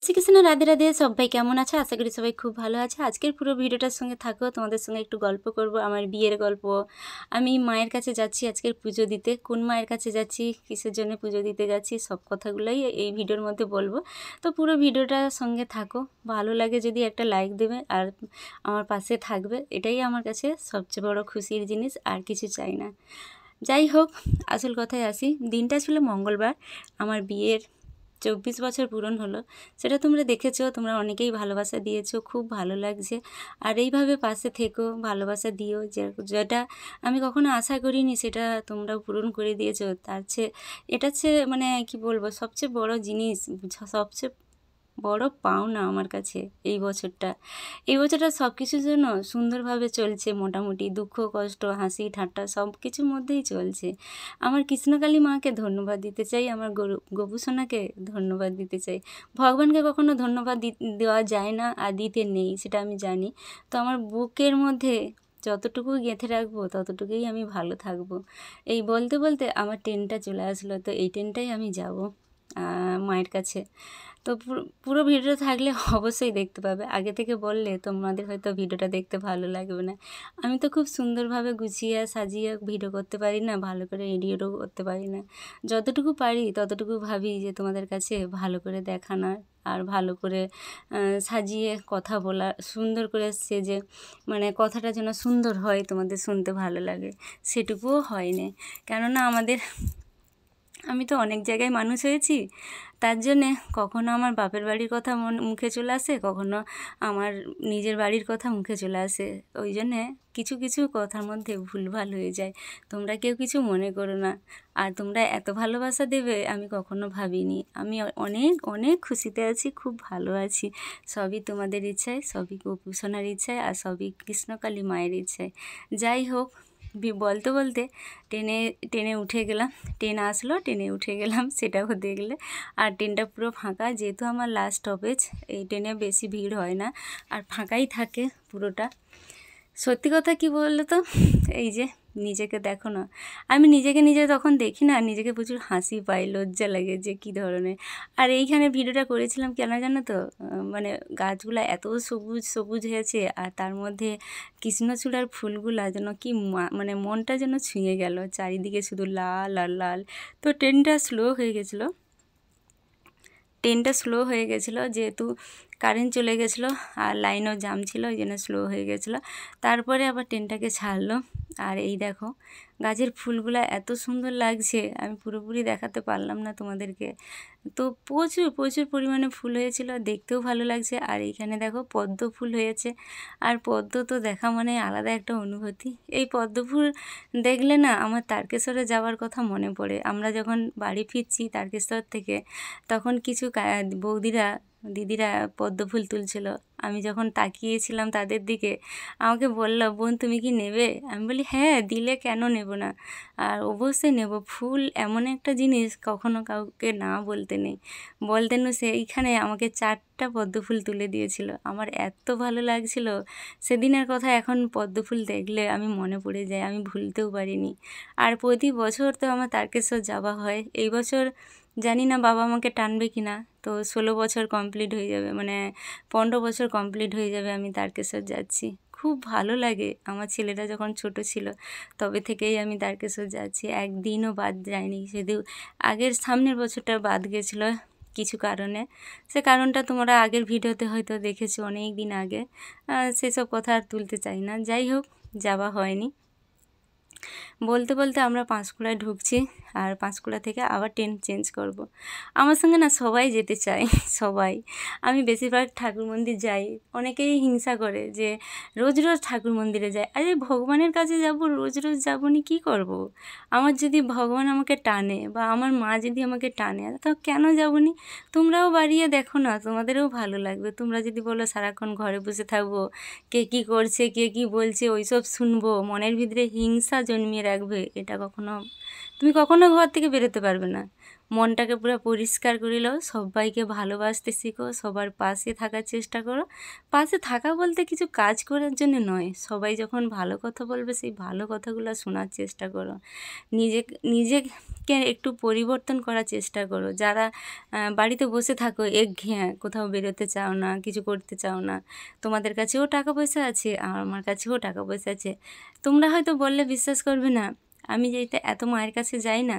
শ্রীকৃষ্ণ রাধে রাধে। সবাই কেমন আছে? আশা করি সবাই খুব ভালো আছে। আজকের পুরো ভিডিওটার সঙ্গে থাকো, তোমাদের সঙ্গে একটু গল্প করব, আমার বিয়ের গল্প। আমি মায়ের কাছে যাচ্ছি আজকের পুজো দিতে। কোন মায়ের কাছে যাচ্ছি, কিসের জন্য পুজো দিতে যাচ্ছি, সব কথাগুলোই এই ভিডিওর মধ্যে বলবো। তো পুরো ভিডিওটার সঙ্গে থাকো। ভালো লাগে যদি একটা লাইক দেবে আর আমার পাশে থাকবে, এটাই আমার কাছে সবচেয়ে বড় খুশির জিনিস, আর কিছু চাই না। যাই হোক, আসল কথায় আসি। দিনটা ছিল মঙ্গলবার, আমার বিয়ের 24 বছর পূরণ হলো। সেটা তোমরা দেখেছো, তোমরা অনেকেই ভালোবাসা দিয়েছো, খুব ভালো লাগছে। আর এইভাবে পাশে থেকো, ভালোবাসা দিও। যেটা আমি কখনো আশা করিনি সেটা তোমরাও পূরণ করে দিয়েছো। তার চেয়ে এটা হচ্ছে মানে কি বলবো, সবচেয়ে বড় জিনিস, সবচেয়ে বড় পাওনা আমার কাছে এই বছরটা সব কিছুর জন্য সুন্দরভাবে চলছে। মোটামুটি দুঃখ কষ্ট হাসি ঠাট্টা সব কিছুর মধ্যেই চলছে। আমার কৃষ্ণকালী মাকে ধন্যবাদ দিতে চাই, আমার গোপুসোনাকে ধন্যবাদ দিতে চাই। ভগবানকে কখনো ধন্যবাদ দেওয়া যায় না, আর দিতে নেই, সেটা আমি জানি। তো আমার বুকের মধ্যে যতটুকু গেঁথে রাখবো ততটুকুই আমি ভালো থাকবো। এই বলতে বলতে আমার ট্রেনটা চলে আসলো, তো এই ট্রেনটাই আমি যাব মায়ের কাছে। তো পুরো ভিডিওটা থাকলে অবশ্যই দেখতে পাবে। আগে থেকে বললে তোমাদের হয়তো ভিডিওটা দেখতে ভালো লাগবে না। আমি তো খুব সুন্দরভাবে গুছিয়ে সাজিয়ে ভিডিও করতে পারি না, ভালো করে এডিটও করতে পারি না। যতটুকু পারি ততটুকু ভাবি যে তোমাদের কাছে ভালো করে দেখানোর, আর ভালো করে সাজিয়ে কথা বলা, সুন্দর করে সেজে, মানে কথাটা যেন সুন্দর হয়, তোমাদের শুনতে ভালো লাগে, সেটুকুও হয়নি। কেননা আমি তো অনেক জায়গায় মানুষ হয়েছি, তার জন্যে কখনো আমার বাপের বাড়ির কথা মুখে চলে আসে, কখনো আমার নিজের বাড়ির কথা মুখে চলে আসে। ওই জন্যে কিছু কিছু কথার মধ্যে ভুলভাল হয়ে যায়। তোমরা কেউ কিছু মনে করো না। আর তোমরা এত ভালোবাসা দেবে আমি কখনো ভাবিনি। আমি অনেক অনেক খুশিতে আছি, খুব ভালো আছি। সবই তোমাদের ইচ্ছায়, সবই গোপুসোনার ইচ্ছায়, আর সবই কৃষ্ণকালী মায়ের ইচ্ছায়। যাই হোক, বলতে বলতে ট্রেনে উঠে গেলাম। ট্রেন আসলো, ট্রেনে উঠে গেলাম, সেটাও দেখলে। আর ট্রেনটা পুরো ফাঁকা, যেহেতু আমার লাস্ট স্টপেজ। এই ট্রেনে বেশি ভিড় হয় না, আর ফাঁকাই থাকে পুরোটা। সত্যি কথা কি বললো তো, এই যে নিজেকে দেখো না, আমি নিজে তখন দেখি না, নিজেকে প্রচুর হাসি পাই, লজ্জা লাগে যে কী ধরনের। আর এইখানে ভিডিওটা করেছিলাম কেন জানো তো, মানে গাছগুলো এত সবুজ সবুজ হয়েছে, আর তার মধ্যে কৃষ্ণচূড়ার ফুলগুলা যেন কি মানে মনটা যেন ছুঁয়ে গেল, চারিদিকে শুধু লাল আর লাল। তো ট্রেনটা স্লো হয়ে গেছিলো যেহেতু কারেন্ট চলে গেছিলো, আর লাইনও জাম ছিল, ওই জন্য স্লো হয়ে গেছিলো। তারপরে আবার ট্রেনটাকে ছাড়লো। আর এই দেখো, গাছের ফুলগুলো এত সুন্দর লাগছে, আমি পুরোপুরি দেখাতে পারলাম না তোমাদেরকে। তো প্রচুর প্রচুর পরিমাণে ফুল হয়েছিল, দেখতেও ভালো লাগছে। আর এইখানে দেখো পদ্ম ফুল হয়েছে, আর পদ্ম তো দেখা মানে আলাদা একটা অনুভূতি। এই পদ্ম ফুল দেখলে না আমার তারকেশ্বরে যাওয়ার কথা মনে পড়ে। আমরা যখন বাড়ি ফিরছি তারকেশ্বর থেকে, তখন কিছু দিদিরা পদ্ম ফুল তুলছিল। আমি যখন তাকিয়েছিলাম তাদের দিকে, আমাকে বলল, বোন তুমি কি নেবে? আমি বলি হ্যাঁ, দিলে কেন নেব না, আর অবশ্যই নেব। ফুল এমন একটা জিনিস, কখনো কাউকে না বলতে নেই। সেইখানে আমাকে 4টা পদ্ম ফুল তুলে দিয়েছিল। আমার এত ভালো লাগছিল সেদিনের কথা, এখন পদ্ম ফুল দেখলে আমি মনে পড়ে যায়, আমি ভুলতেও পারিনি। আর প্রতি বছর তো আমার তারকেশ্বর যাওয়া হয়। এই বছর জানি না বাবা আমাকে টানবে কি না। তো 16 বছর কমপ্লিট হয়ে যাবে, মানে 15 বছর কমপ্লিট হয়ে যাবে আমি তারকেশ্বর যাচ্ছি। খুব ভালো লাগে। আমার ছেলেটা যখন ছোট ছিল তবে থেকেই আমি তারকেশ্বর যাচ্ছি, একদিনও বাদ যায়নি। শুধু সামনের বছরটা বাদ গেছিলো কিছু কারণে। সে কারণটা তোমরা আগের ভিডিওতে হয়তো দেখেছো, অনেক দিন আগে। সেসব কথা আর তুলতে চাই না। যাই হোক, যাওয়া হয়নি। বলতে বলতে আমরা পাঁশকুড়ায় ঢুকছি, আর পাঁশকুড়া থেকে আবার ট্রেন চেঞ্জ করব। আমার সঙ্গে না সবাই যেতে চায়, সবাই। আমি বেশিরভাগ ঠাকুর মন্দির যাই। অনেকেই হিংসা করে যে রোজ রোজ ঠাকুর মন্দিরে যায়। আরে ভগবানের কাছে যাব, রোজ রোজ যাবো নি, কী করবো? আমার যদি ভগবান আমাকে টানে, বা আমার মা যদি আমাকে টানে, তো কেন যাবো নি? তোমরাও বাড়িয়ে দেখো না, তোমাদেরও ভালো লাগবে। তোমরা যদি বলো সারাক্ষণ ঘরে বসে থাকবো, কে কী করছে, কে কী বলছে, ওইসব শুনবো, মনের ভিতরে হিংসা জন্মিয়ে রাখবে, এটা তুমি কখনো ঘর থেকে বেরোতে পারবে না। মনটাকে পুরো পরিষ্কার করে নাও, সবাইকে ভালোবাসতে শিখো, সবার পাশে থাকার চেষ্টা করো। পাশে থাকা বলতে কিছু কাজ করার জন্য নয়, সবাই যখন ভালো কথা বলবে সেই ভালো কথাগুলো শোনার চেষ্টা করো। নিজেকে একটু পরিবর্তন করার চেষ্টা করো। যারা বাড়িতে বসে থাকো একঘেয়ে, কোথাও বেরোতে চাও না, কিছু করতে চাও না, তোমাদের কাছেও টাকা পয়সা আছে আর আমার কাছেও টাকা পয়সা আছে, তোমরা হয়তো বললে বিশ্বাস করবে না, আমি যেতে এত মায়ের কাছে যাই না,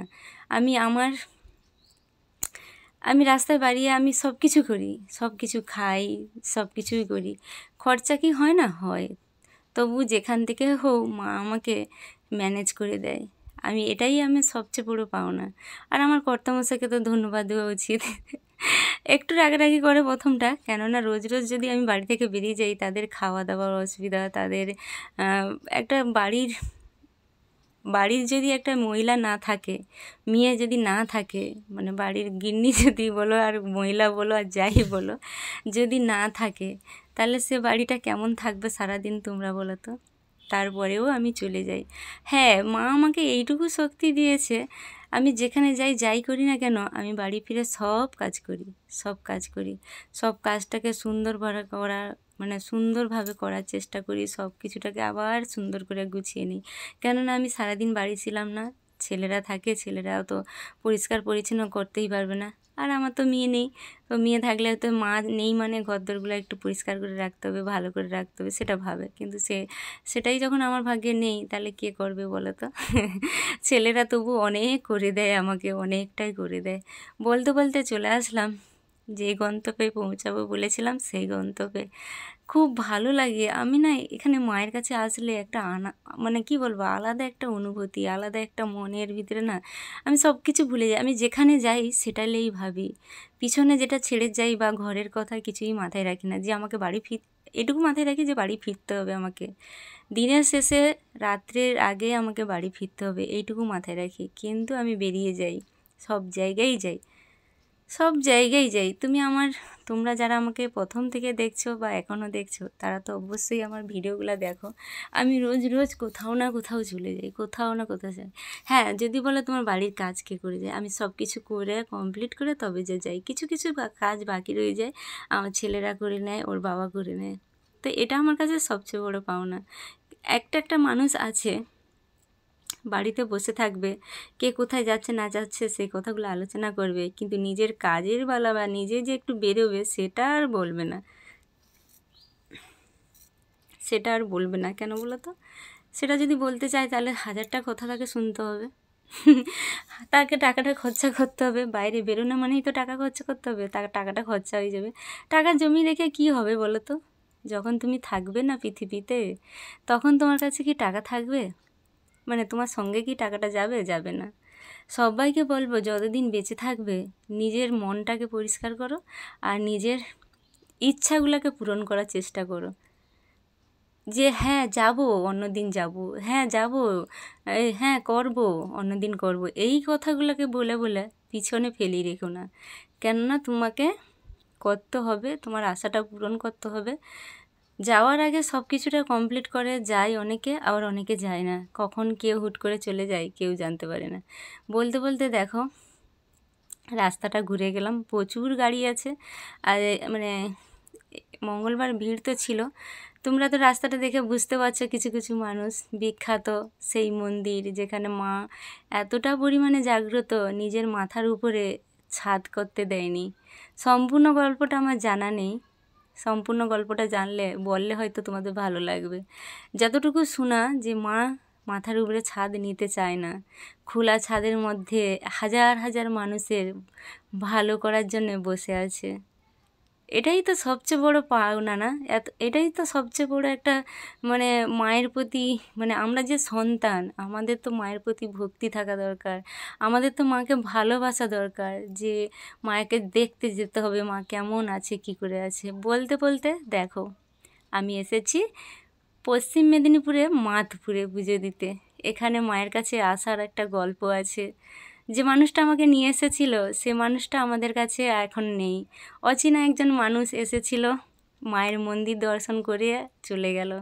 আমি রাস্তায় বাড়িয়ে আমি সব কিছু করি, সব কিছু খাই, সব কিছুই করি, খরচা কি হয় না? হয়। তবু যেখান থেকে হোক মা আমাকে ম্যানেজ করে দেয়। এটাই আমি সবচেয়ে বড় পাওনা। আর আমার কর্তামশাইকে তো ধন্যবাদ দেওয়া উচিত। একটু রাগারাগি করে প্রথমটা, কেননা রোজ রোজ যদি আমি বাড়ি থেকে বেরিয়ে যাই, তাদের খাওয়া দাওয়ার অসুবিধা, তাদের একটা বাড়ির যদি একটা মহিলা না থাকে, মেয়ে যদি না থাকে, মানে বাড়ির গিন্নি যদি বলো আর মহিলা বলো আর যাই বলো, যদি না থাকে, তাহলে সে বাড়িটা কেমন থাকবে সারাদিন তোমরা বলো তো? তারপরেও আমি চলে যাই। হ্যাঁ, মা আমাকে এইটুকু শক্তি দিয়েছে, আমি যেখানে যাই করি না কেন, আমি বাড়ি ফিরে সব কাজ করি, সব কাজটাকে সুন্দরভাবে করার চেষ্টা করি, সব কিছুটাকে আবার সুন্দর করে গুছিয়ে নিই। কেননা আমি সারাদিন বাড়ি ছিলাম না, ছেলেরা থাকে, ছেলেরাও তো পরিষ্কার পরিচ্ছন্ন করতেই পারবে না, আর আমার তো মেয়ে নেই। তো মেয়ে থাকলে তো মা নেই মানে ঘরদোরগুলো একটু পরিষ্কার করে রাখতে হবে, ভালো করে রাখতে হবে, সেটা ভাবে। কিন্তু সেটাই যখন আমার ভাগ্যে নেই, তাহলে কে করবে বলো তো? ছেলেরা তবু অনেক করে দেয়, আমাকে অনেকটাই করে দেয়। বলতে বলতে চলে আসলাম যে গন্তব্যে পৌঁছাবো বলেছিলাম, সেই গন্তব্যে। খুব ভালো লাগে। আমি না এখানে মায়ের কাছে আসলে একটা মানে কি বলবো, আলাদা একটা অনুভূতি, আলাদা একটা মনের ভিতরে না, আমি সব কিছু ভুলে যাই। আমি যেখানে যাই সেটালেই ভাবি, পিছনে যেটা ছেড়ে যাই বা ঘরের কথা কিছুই মাথায় রাখি না, যে আমাকে এটুকু মাথায় রাখি যে বাড়ি ফিরতে হবে আমাকে, দিনের শেষে রাত্রের আগে আমাকে বাড়ি ফিরতে হবে, এইটুকু মাথায় রাখি। কিন্তু আমি বেরিয়ে যাই, সব জায়গায় যাই, তোমরা যারা আমাকে প্রথম থেকে দেখছো বা এখনও দেখছো, তারা তো অবশ্যই আমার ভিডিওগুলো দেখো। আমি রোজ রোজ কোথাও না কোথাও চলে যাই, কোথাও না কোথাও যাই। হ্যাঁ, যদি বলো তোমার বাড়ির কাজ কে করে যায়, আমি সব কিছু করে কমপ্লিট করে তবে যাই। কিছু কিছু কাজ বাকি রয়ে যায়, আমার ছেলেরা করে নেয়, ওর বাবা করে নেয়। তো এটা আমার কাছে সবচেয়ে বড় পাওনা। একটা মানুষ আছে বাড়িতে বসে থাকবে, কে কোথায় যাচ্ছে না যাচ্ছে সেই কথাগুলো আলোচনা করবে, কিন্তু নিজের কাজের বেলা বা নিজে যে একটু বেরোবে সেটা আর বলবে না। কেন বলো তো? সেটা যদি বলতে চায় তাহলে 1000টা কথা তাকে শুনতে হবে। তাকে টাকাটা খরচা করতে হবে, বাইরে বেরোনো মানেই তো টাকা খরচা করতে হবে, তার টাকাটা খরচা হয়ে যাবে। টাকা জমিয়ে রেখে কী হবে বলো তো? যখন তুমি থাকবে না পৃথিবীতে, তখন তোমার কাছে কি টাকা থাকবে? মানে তোমার সঙ্গে কি টাকাটা যাবে না। সবাইকে বলবো, যতদিন বেঁচে থাকবে নিজের মনটাকে পরিষ্কার করো আর নিজের ইচ্ছাগুলোকে পূরণ করার চেষ্টা করো। যে হ্যাঁ যাবো, অন্যদিন যাবো, হ্যাঁ যাবো, হ্যাঁ করবো, অন্যদিন করবো, এই কথাগুলোকে বলে বলে পিছনে ফেলিয়ে রেখো না। কেননা তোমাকে করতে হবে, তোমার আশাটা পূরণ করতে হবে। যাওয়ার আগে সব কিছুটা কমপ্লিট করে যায় অনেকে, আবার অনেকে যায় না। কখন কেউ হুট করে চলে যায় কেউ জানতে পারে না। বলতে বলতে দেখো রাস্তাটা ঘুরে গেলাম, প্রচুর গাড়ি আছে। আর মানে মঙ্গলবার ভিড় তো ছিল, তোমরা তো রাস্তাটা দেখে বুঝতে পারছো, কিছু কিছু মানুষ, বিখ্যাত সেই মন্দির যেখানে মা এতটা পরিমাণে জাগ্রত, নিজের মাথার উপরে ছাদ করতে দেয়নি। সম্পূর্ণ গল্পটা আমার জানা নেই, সম্পূর্ণ গল্পটা বললে হয়তো তোমাদের ভালো লাগবে। যতটুকু শোনা, যে মা মাথার উপরে ছাদ নিতে চায় না, খোলা ছাদের মধ্যে হাজার হাজার মানুষের ভালো করার জন্য বসে আছে। এটাই তো সবচেয়ে বড় পাওনা না? এটাই তো সবচেয়ে বড় একটা, মানে মায়ের প্রতি, মানে আমরা যে সন্তান, আমাদের তো মায়ের প্রতি ভক্তি থাকা দরকার, আমাদের তো মাকে ভালোবাসা দরকার, যে মাকে দেখতে যেতে হবে মা কেমন আছে, কি করে আছে। বলতে বলতে দেখো আমি এসেছি পশ্চিম মেদিনীপুরে মাধপুরে পুজো দিতে। এখানে মায়ের কাছে আসার একটা গল্প আছে। যে মানুষটা আমাকে নিয়ে এসেছিল, সে মানুষটা আমাদের কাছে এখন নেই। অচেনা একজন মানুষ এসেছিল, মায়ের মন্দির দর্শন করে চলে গেল।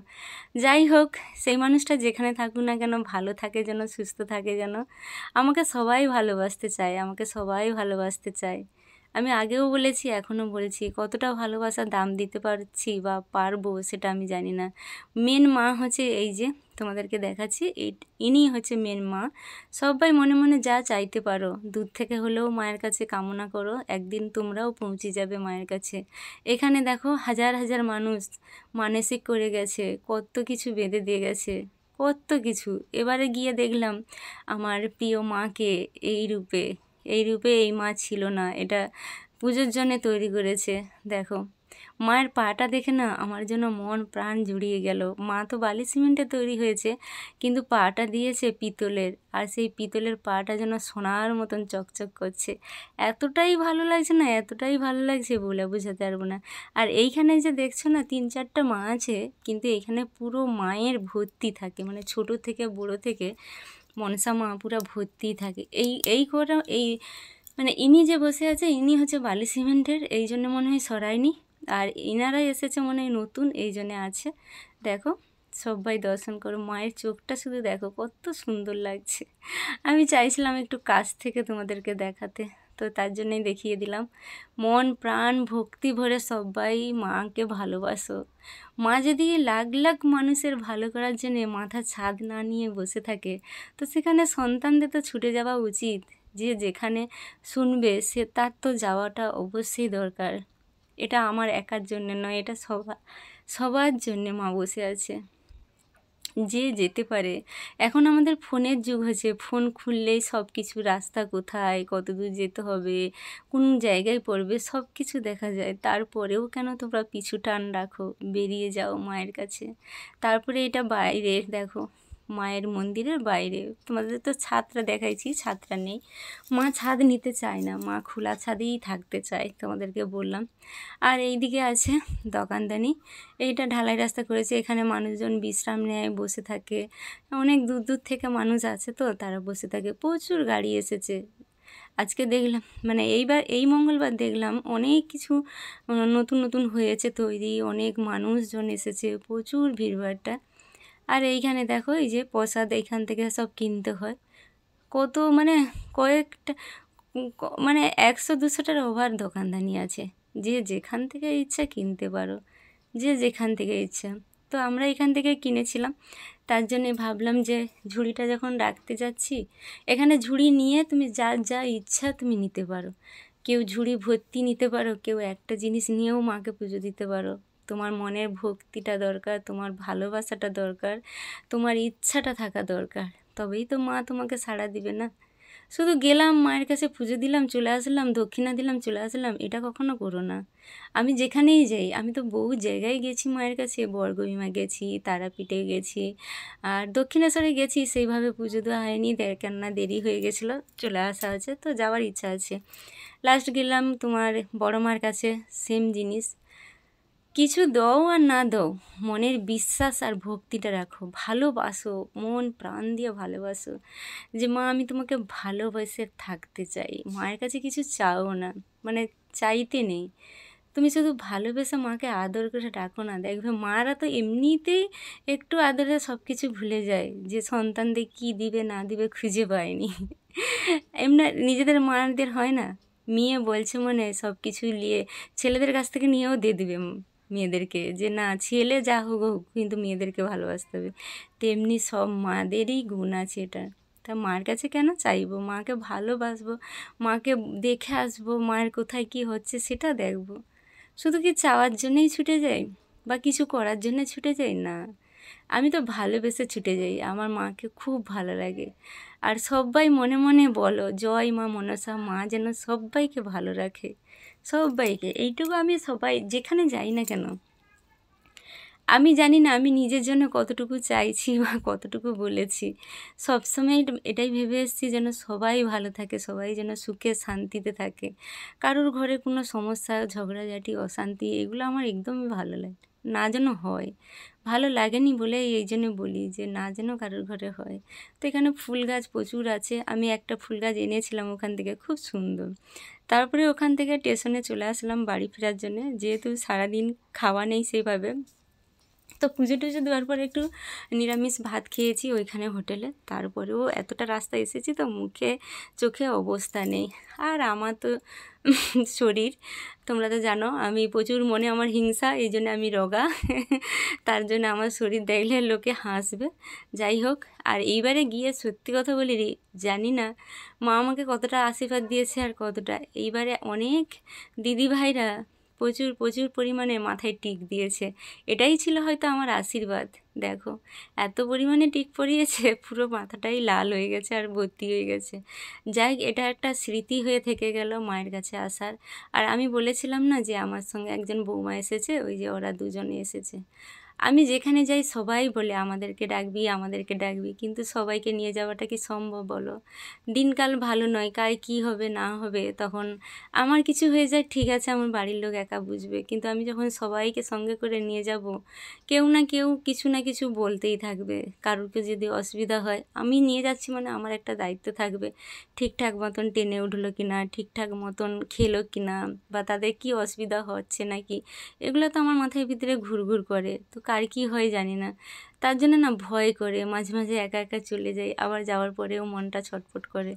যাই হোক, সেই মানুষটা যেখানে থাকুক না কেন ভালো থাকে যেন, সুস্থ থাকে যেন। আমাকে সবাই ভালোবাসতে চায়, আমাকে সবাই ভালোবাসতে চায়। আমি আগেও বলেছি, এখনও বলছি, কতটা ভালোবাসার দাম দিতে পারছি বা পারবো সেটা আমি জানি না। মেন মা হচ্ছে এই যে তোমাদেরকে দেখাচ্ছি, ইনি হচ্ছে মেন মা। সবাই মনে মনে যা চাইতে পারো, দূর থেকে হলেও মায়ের কাছে কামনা করো, একদিন তোমরাও পৌঁছে যাবে মায়ের কাছে। এখানে দেখো হাজার হাজার মানুষ মানসিক করে গেছে, কত কিছু বেঁধে দিয়ে গেছে, কত কিছু। এবারে গিয়ে দেখলাম আমার প্রিয় মাকে এই রূপে এই মা ছিল না, এটা পুজোর জন্যে তৈরি করেছে। দেখো মায়ের পাটা দেখে না আমার জন্য মন প্রাণ জুড়িয়ে গেল। মা তো বালি সিমেন্টে তৈরি হয়েছে, কিন্তু পাটা দিয়েছে পিতলের, আর সেই পিতলের পাটা যেন সোনার মতন চকচক করছে। এতটাই ভালো লাগছে না, এতটাই ভালো লাগছে বলে বোঝাতে পারবো না। আর এইখানে যে দেখছো না 3-4টা মা আছে, কিন্তু এখানে পুরো মায়ের ভর্তি থাকে, মানে ছোট থেকে বড় থেকে মনসা মা পুরা ভর্তি থাকে। এই মানে ইনি যে বসে আছে, ইনি হচ্ছে বালি সিমেন্টের, এই জন্য মনে হয় সরায়নি। আর ইনারাই এসেছে মনে হয় নতুন, এই জন্যে আছে। দেখো সবাই দর্শন করো, মায়ের চোখটা শুধু দেখো কত সুন্দর লাগছে। আমি চাইছিলাম একটু কাছ থেকে তোমাদেরকে দেখাতে, তো তার জন্যই দেখিয়ে দিলাম। মন প্রাণ ভক্তি ভরে সবাই মাকে ভালোবাসো। মা যদি লাখ লাখ মানুষের ভালো করার জন্যে মাথা ছাদ না নিয়ে বসে থাকে, তো সেখানে সন্তানদের তো ছুটে যাওয়া উচিত। যে যেখানে শুনবে সে তার তো যাওয়াটা অবশ্যই দরকার। এটা আমার একার জন্য নয়, এটা সবার জন্যে মা বসে আছে, যে যেতে পারে। এখন আমাদের ফোনের যুগ হয়েছে, ফোন খুললেই সব কিছু, রাস্তা কোথায়, কত দূর যেতে হবে, কোন জায়গায় পড়বে, সব কিছু দেখা যায়। তারপরেও কেন তোমরা পিছু টান রাখো, বেরিয়ে যাও মায়ের কাছে। তারপরে এটা বাইরে দেখো, মায়ের মন্দিরের বাইরে। তোমাদের তো ছাদটা দেখাইছি, ছাদটা নেই, মা ছাদ নিতে চায় না, মা খোলা ছাদেই থাকতে চায়, তোমাদেরকে বললাম। আর এইদিকে আছে দোকানদানি, এইটা ঢালাই রাস্তা করেছে, এখানে মানুষজন বিশ্রাম নেয়, বসে থাকে। অনেক দূর দূর থেকে মানুষ আছে, তো তারা বসে থাকে। প্রচুর গাড়ি এসেছে আজকে দেখলাম, মানে এই মঙ্গলবার দেখলাম অনেক কিছু নতুন নতুন হয়েছে তৈরি, অনেক মানুষজন এসেছে, প্রচুর ভিড়ভাড়টা। আর এইখানে দেখো এই যে প্রসাদ এইখান থেকে সব কিনতে হয়, কত মানে কয়েকটা মানে 100-200টার ওভার দোকানদানি আছে। যে যেখান থেকে ইচ্ছা কিনতে পারো, যে যেখান থেকে ইচ্ছা। তো আমরা এখান থেকে কিনেছিলাম, তার জন্যে ভাবলাম যে ঝুড়িটা যখন রাখতে যাচ্ছি, এখানে ঝুড়ি নিয়ে তুমি যার যা ইচ্ছা তুমি নিতে পারো। কেউ ঝুড়ি ভর্তি নিতে পারো, কেউ একটা জিনিস নিয়েও মাকে পুজো দিতে পারো। তোমার মনের ভক্তিটা দরকার, তোমার ভালোবাসাটা দরকার, তোমার ইচ্ছাটা থাকা দরকার, তবেই তো মা তোমাকে সাড়া দিবে না। শুধু গেলাম মায়ের কাছে পুজো দিলাম চলে আসলাম, দক্ষিণা দিলাম চলে আসলাম, এটা কখনো করো না। আমি যেখানেই যাই, আমি তো বহু জায়গায় গেছি মায়ের কাছে, বর্গভীমা গেছি, তারাপীঠে গেছি, আর দক্ষিণেশ্বরে গেছি, সেইভাবে পুজো দেওয়া হয়নি, কেননা দেরি হয়ে গেছিলো, চলে আসা আছে, তো যাওয়ার ইচ্ছা আছে। লাস্ট গেলাম তোমার বড় মার কাছে, সেম জিনিস। কিছু দাও আর না দাও, মনের বিশ্বাস আর ভক্তিটা রাখো, ভালোবাসো, মন প্রাণ দিয়ে ভালোবাসো, যে মা আমি তোমাকে ভালোবেসে থাকতে চাই। মায়ের কাছে কিছু চাও না, মানে চাইতে নেই, তুমি শুধু ভালোবেসে মাকে আদর করে ডাকো না, দেখবে মারা তো এমনিতেই একটু আদরে সব কিছু ভুলে যায়, যে সন্তানদের কী দিবে না দিবে খুঁজে পায়নি। এমনি নিজেদের মাদের হয় না, মেয়ে বলছে মনে সব কিছু নিয়ে ছেলেদের কাছ থেকে নিয়েও দিয়ে দিবে মেয়েদেরকে, যে না ছেলে যা হোক হোক কিন্তু মেয়েদেরকে ভালোবাসতে হবে। তেমনি সব মাদেরই গুণ আছে এটা। তা মার কাছে কেন চাইবো, মাকে ভালোবাসবো, মাকে দেখে আসবো, মায়ের কোথায় কী হচ্ছে সেটা দেখবো। শুধু কি চাওয়ার জন্যই ছুটে যাই বা কিছু করার জন্য ছুটে যাই না, আমি তো ভালোবেসে ছুটে যাই, আমার মাকে খুব ভালো লাগে। আর সবাই মনে মনে বলো জয় মা মনসা, মা যেন সবাইকে ভালো রাখে, সবাইকে। এইটুকু আমি সবাই যেখানে যাই না কেন আমি জানি না আমি নিজের জন্য কতটুকু চাইছি বা কতটুকু বলেছি। সবসময় এটাই ভেবে এসেছি যেন সবাই ভালো থাকে, সবাই যেন সুখে শান্তিতে থাকে। কারোর ঘরে কোনো সমস্যা, ঝগড়াঝাটি, অশান্তি এগুলো আমার একদমই ভালো লাগে না যেন হয়। ভালো লাগেনি বলে এই জন্য বলি যে না যেন কারোর ঘরে হয়। তো এখানে ফুল গাছ প্রচুর আছে। আমি একটা ফুল গাছ এনেছিলাম ওখান থেকে, খুব সুন্দর। তারপরে ওখান থেকে স্টেশনে চলে আসলাম বাড়ি ফেরার জন্যে, যেহেতু সারাদিন খাওয়া নেই সেভাবে। তো পুজো টুজো দেওয়ার পরে একটু নিরামিষ ভাত খেয়েছি ওইখানে হোটেলে। তারপরেও এতটা রাস্তা এসেছি তো মুখে চোখে অবস্থা নেই। আর আমার তো শরীর তোমরা তো জানো, আমি প্রচুর মনে আমার হিংসা, এই জন্য আমি রোগা। তার জন্য আমার শরীর দেখলে লোকে হাসবে। যাই হোক, আর এইবারে গিয়ে সত্যি কথা বলি রে, জানি না মা আমাকে কতটা আশীর্বাদ দিয়েছে আর কতটা। এইবারে অনেক দিদিভাইরা প্রচুর প্রচুর পরিমাণে মাথায় টিক দিয়েছে। এটাই ছিল হয়তো আমার আশীর্বাদ। দেখো এত পরিমাণে টিক পরিয়েছে, পুরো মাথাটাই লাল হয়ে গেছে আর ভর্তি হয়ে গেছে। যাই হোক, এটা একটা স্মৃতি হয়ে থেকে গেল মায়ের কাছে আসার। আর আমি বলেছিলাম না যে আমার সঙ্গে একজন বৌমা এসেছে, ওই যে ওরা দুজনে এসেছে। আমি যেখানে যাই সবাই বলে আমাদেরকে ডাকবি, আমাদেরকে ডাকবি, কিন্তু সবাইকে নিয়ে যাওয়াটা কি সম্ভব বলো? দিনকাল ভালো নয়, কার কী হবে না হবে, তখন আমার কিছু হয়ে যায় ঠিক আছে, আমার বাড়ির লোক একা বুঝবে, কিন্তু আমি যখন সবাইকে সঙ্গে করে নিয়ে যাব, কেউ না কেউ কিছু না কিছু বলতেই থাকবে। কারোরকে যদি অসুবিধা হয়, আমি নিয়ে যাচ্ছি মানে আমার একটা দায়িত্ব থাকবে, ঠিকঠাক মতন টেনে উঠলো কি না, ঠিকঠাক মতন খেলো কি না, বা তাদের কি অসুবিধা হচ্ছে নাকি, এগুলো তো আমার মাথার ভিতরে ঘুরঘুর করে। তো কার কী হয় জানি না, তার জন্য না ভয় করে মাঝে মাঝে একা একা চলে যাই। আবার যাওয়ার পরেও মনটা ছটফট করে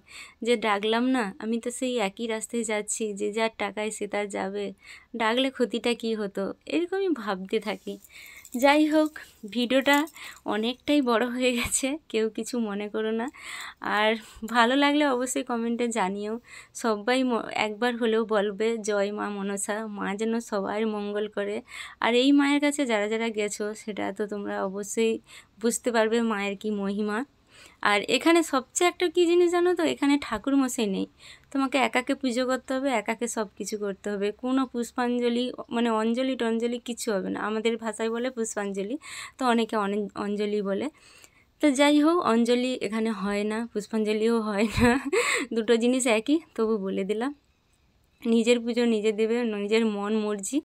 যে ডাকলাম না, আমি তো সেই একই রাস্তায় যাচ্ছি, যে যার টাকায় সে তার যাবে, ডাকলে ক্ষতিটা কী হতো, এরকমই ভাবতে থাকি। যাই হোক, ভিডিওটা অনেকটাই বড় হয়ে গেছে, কেউ কিছু মনে করো না। আর ভালো লাগলে অবশ্যই কমেন্টে জানিও। সবাই একবার হলেও বলবে জয় মা মনসা, মা যেন সবার মঙ্গল করে। আর এই মায়ের কাছে যারা যারা গেছো সেটা তো তোমরা অবশ্যই বুঝতে পারবে মায়ের কি মহিমা। আর এখানে সবচেয়ে একটা কী জিনিস জানো তো, এখানে ঠাকুরমশাই নেই। তোমাকে একাকে পুজো করতে হবে, একাকে সব কিছু করতে হবে। কোনো পুষ্পাঞ্জলি মানে অঞ্জলি টঞ্জলি কিছু হবে না, আমাদের ভাষায় বলে পুষ্পাঞ্জলি, তো অনেকে অনেক অঞ্জলি বলে। তো যাই হোক, অঞ্জলি এখানে হয় না, পুষ্পাঞ্জলিও হয় না, দুটো জিনিস একই, তবু বলে দিলাম। নিজের পুজো নিজে দেবে, নিজের মন মর্জি।